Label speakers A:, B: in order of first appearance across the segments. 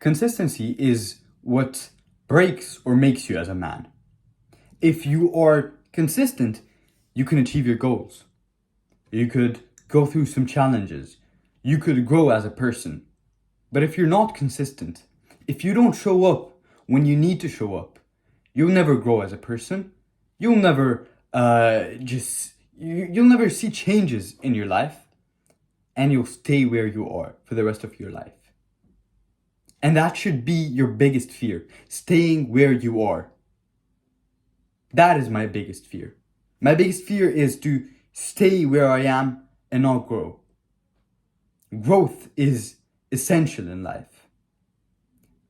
A: Consistency is what breaks or makes you as a man. If you are consistent, you can achieve your goals. You could go through some challenges. You could grow as a person. But if you're not consistent, if you don't show up when you need to show up, you'll never grow as a person. You'll never you'll never see changes in your life, and you'll stay where you are for the rest of your life. And that should be your biggest fear, staying where you are. That is my biggest fear. My biggest fear is to stay where I am and not grow. Growth is essential in life.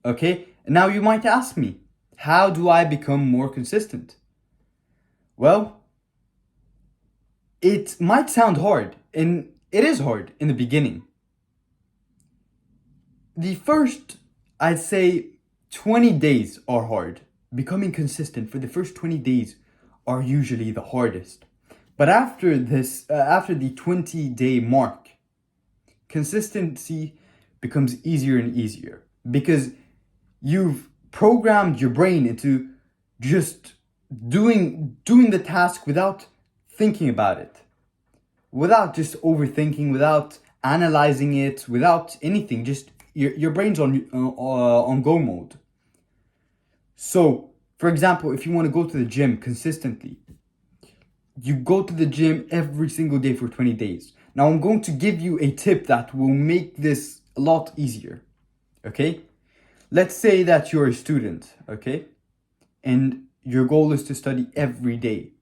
A: Okay? Now you might ask me, how do I become more consistent? Well, it might sound hard, and it is hard in the beginning. The first, I'd say, 20 days are hard. Becoming consistent for the first 20 days are usually the hardest. But after the 20-day mark, consistency becomes easier and easier because you've programmed your brain into just doing the task without thinking about it, without just overthinking, without analyzing it, without anything. Just your brain's on go mode. So, for example, if you want to go to the gym consistently, you go to the gym every single day for 20 days. Now, I'm going to give you a tip that will make this a lot easier. Okay? Let's say that you're a student, okay? And your goal is to study every day.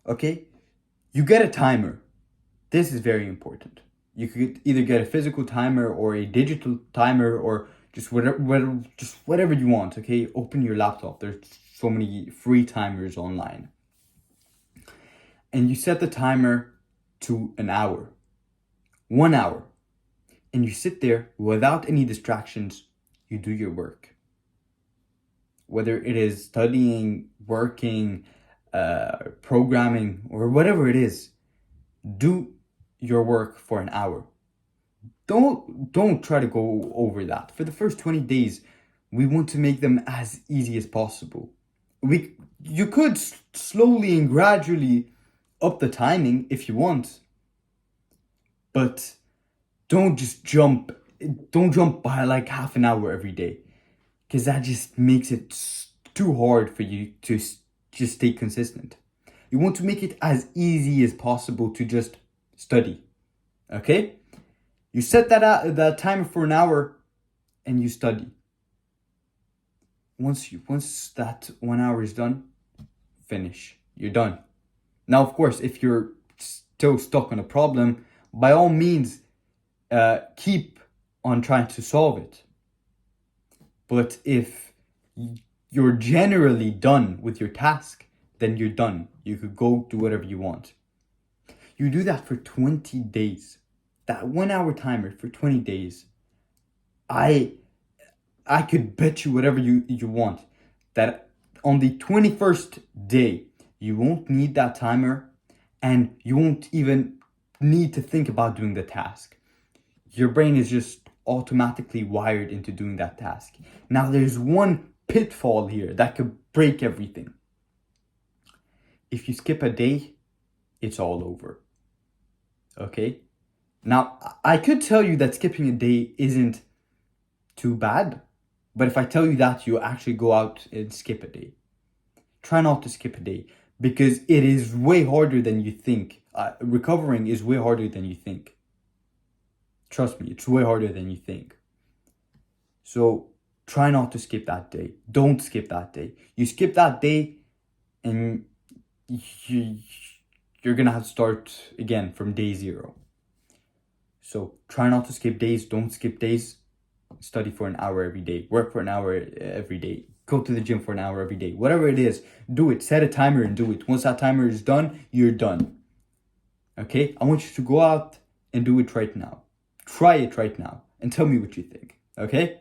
A: Okay? You get a timer. This is very important. You could either get a physical timer or a digital timer or just whatever you want, okay? Open your laptop. There's so many free timers online. And you set the timer to an hour. 1 hour. And you sit there without any distractions. You do your work. Whether it is studying, working, programming, or whatever it is, do your work for an hour. Don't try to go over that. For the first 20 days, we want to make them as easy as possible. You could slowly and gradually up the timing if you want, but don't jump by like half an hour every day, because that just makes it too hard for you to just stay consistent. You want to make it as easy as possible to just study. Okay? You set that timer for an hour and you study. Once that 1 hour is done, finish. You're done. Now, of course, if you're still stuck on a problem, by all means, keep on trying to solve it. But if you're generally done with your task, then you're done. You could go do whatever you want. You do that for 20 days. That 1 hour timer for 20 days. I could bet you whatever you want that on the 21st day, you won't need that timer and you won't even need to think about doing the task. Your brain is just automatically wired into doing that task. Now, there's one pitfall here that could break everything. If you skip a day, it's all over. Okay? Now, I could tell you that skipping a day isn't too bad, but if I tell you that, you actually go out and skip a day. Try not to skip a day, because it is way harder than you think. Recovering is way harder than you think. Trust me, it's way harder than you think. So try not to skip that day. Don't skip that day. You skip that day and you're gonna have to start again from day 0. So try not to skip days. Don't skip days. Study for an hour every day. Work for an hour every day. Go to the gym for an hour every day. Whatever it is, do it. Set a timer and do it. Once that timer is done, you're done. Okay? I want you to go out and do it right now. Try it right now and tell me what you think. Okay?